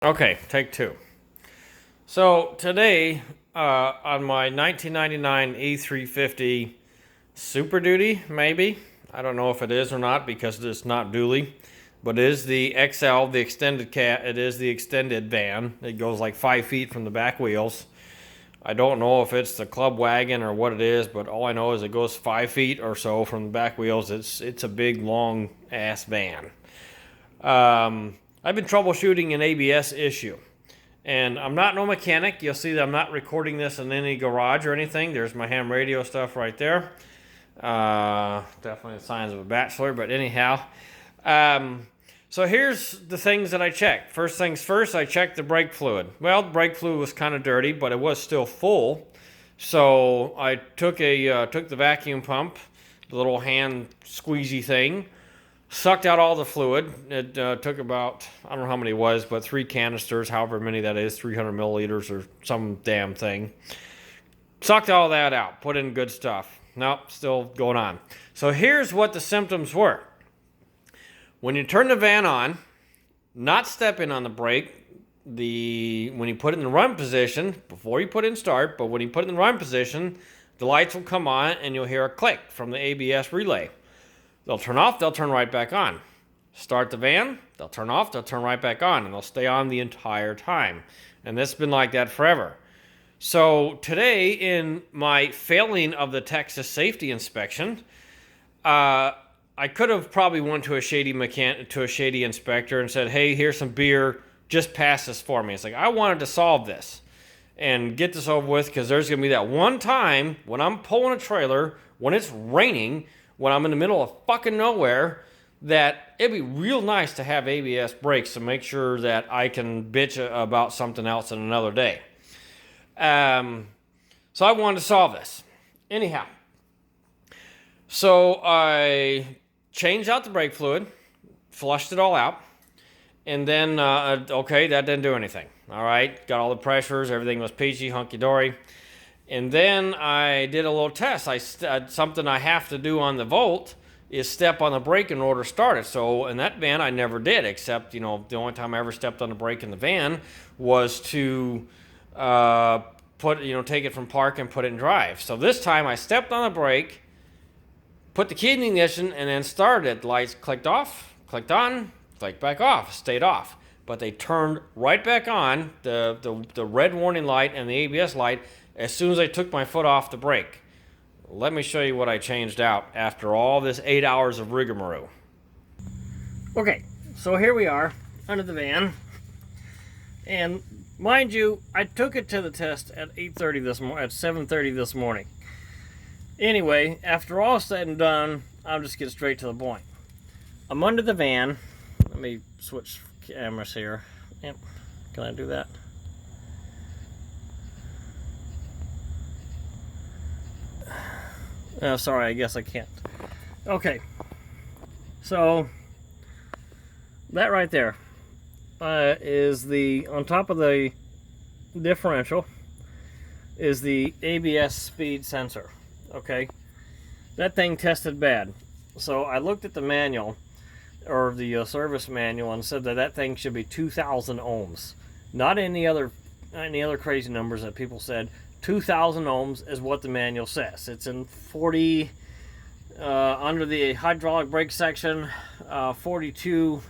Okay, take two. So today, on my 1999 E-350 Super Duty, maybe I don't know if it is or not because it's not dually, but it is the XL, the extended cat. It is the extended van. It goes like 5 feet from the back wheels. I don't know if it's the club wagon or what it is, but all I know is it goes 5 feet or so from the back wheels. It's a big long ass van. I've been troubleshooting an ABS issue. And I'm not no mechanic. You'll see that I'm not recording this in any garage or anything. There's my ham radio stuff right there. Definitely the signs of a bachelor, but anyhow. So here's the things that I checked. First things first, I checked the brake fluid. Well, the brake fluid was kind of dirty, but it was still full. So I took the vacuum pump, the little hand squeezy thing, sucked out all the fluid. It took about, I don't know how many it was, but 3 canisters, however many that is, 300 milliliters or some damn thing. Sucked all that out, put in good stuff. Nope, still going on. So here's what the symptoms were. When you turn the van on, not stepping on the brake, when you put it in the run position, before you put it in start, but when you put it in the run position, the lights will come on and you'll hear a click from the ABS relay. They'll turn off, they'll turn right back on. Start the van, they'll turn off, they'll turn right back on, and they'll stay on the entire time. And this has been like that forever. So today, in my failing of the Texas safety inspection, I could have probably went to a shady inspector and said, hey, here's some beer, just pass this for me. It's like, I wanted to solve this and get this over with, because there's going to be that one time when I'm pulling a trailer, when it's raining, when I'm in the middle of fucking nowhere, that it'd be real nice to have ABS brakes to make sure that I can bitch about something else in another day. So I wanted to solve this. Anyhow, so I changed out the brake fluid, flushed it all out, and then, okay, that didn't do anything. All right, got all the pressures, everything was peachy, hunky-dory. And then I did a little test. Something I have to do on the Volt is step on the brake in order to start it. So in that van, I never did, except, the only time I ever stepped on the brake in the van was to take it from park and put it in drive. So this time I stepped on the brake, put the key in the ignition, and then started it. The lights clicked off, clicked on, clicked back off, stayed off. But they turned right back on, the red warning light and the ABS light, as soon as I took my foot off the brake. Let me show you what I changed out after all this 8 hours of rigmarole. Okay, so here we are under the van. And mind you, I took it to the test at 7:30 this morning. Anyway, after all said and done, I'll just get straight to the point. I'm under the van. Let me switch cameras here. Yep. Can I do that? Oh, sorry, I guess I can't. Okay. So, that right there is on top of the differential, is the ABS speed sensor. Okay. That thing tested bad. So I looked at the manual, or the service manual, and said that thing should be 2,000 ohms. Not any other crazy numbers that people said. 2,000 ohms is what the manual says. It's in 40, under the hydraulic brake section, 42-2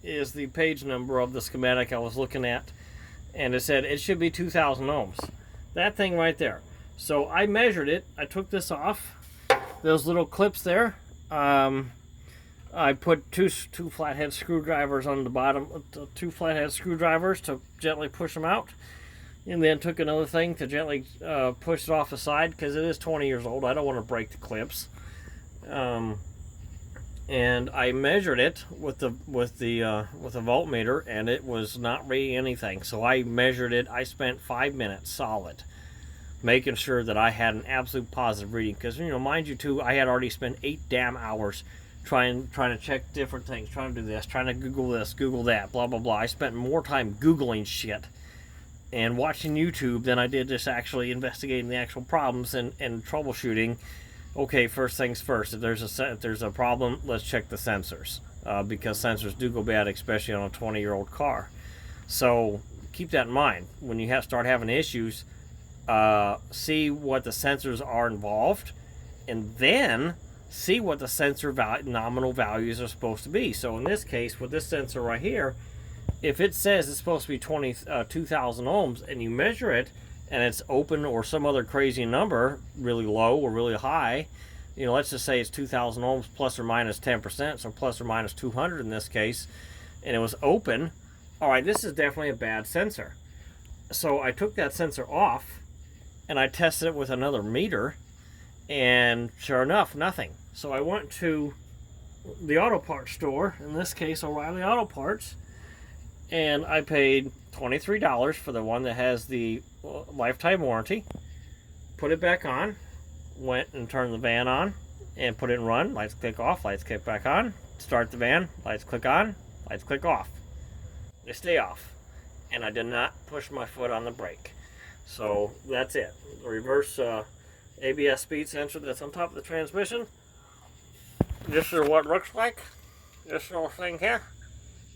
is the page number of the schematic I was looking at. And it said it should be 2,000 ohms. That thing right there. So I measured it. I took this off. Those little clips there. I put two flathead screwdrivers on the bottom, 2 flathead screwdrivers to gently push them out. And then took another thing to gently push it off the side, because it is 20 years old. I don't want to break the clips. And I measured it with the voltmeter, and it was not reading anything. So I measured it. I spent 5 minutes solid, making sure that I had an absolute positive reading. Because mind you, too, I had already spent 8 damn hours trying to check different things, trying to do this, trying to Google this, Google that, blah blah blah. I spent more time Googling shit and watching YouTube than I did just actually investigating the actual problems and troubleshooting. Okay, first things first. If there's a problem, let's check the sensors. because sensors do go bad, especially on a 20-year-old car. So keep that in mind when you start having issues. See what the sensors are involved, and then see what the sensor nominal values are supposed to be. So in this case, with this sensor right here, if it says it's supposed to be 2,000 ohms, and you measure it, and it's open or some other crazy number, really low or really high, let's just say it's 2,000 ohms plus or minus 10%, so plus or minus 200 in this case, and it was open, all right, this is definitely a bad sensor. So I took that sensor off, and I tested it with another meter, and sure enough, nothing. So I went to the auto parts store, in this case O'Reilly Auto Parts, and I paid $23 for the one that has the lifetime warranty. Put it back on, went and turned the van on, and put it in run. Lights click off, lights click back on. Start the van, lights click on, lights click off. They stay off, and I did not push my foot on the brake. So that's it. The reverse ABS speed sensor that's on top of the transmission. This is what it looks like. This little thing here.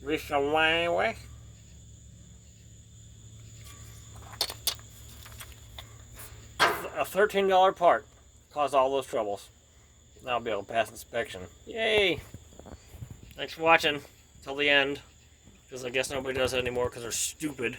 This is a line away. A $13 part caused all those troubles. Now I'll be able to pass inspection. Yay! Thanks for watching till the end, because I guess nobody does it anymore because they're stupid.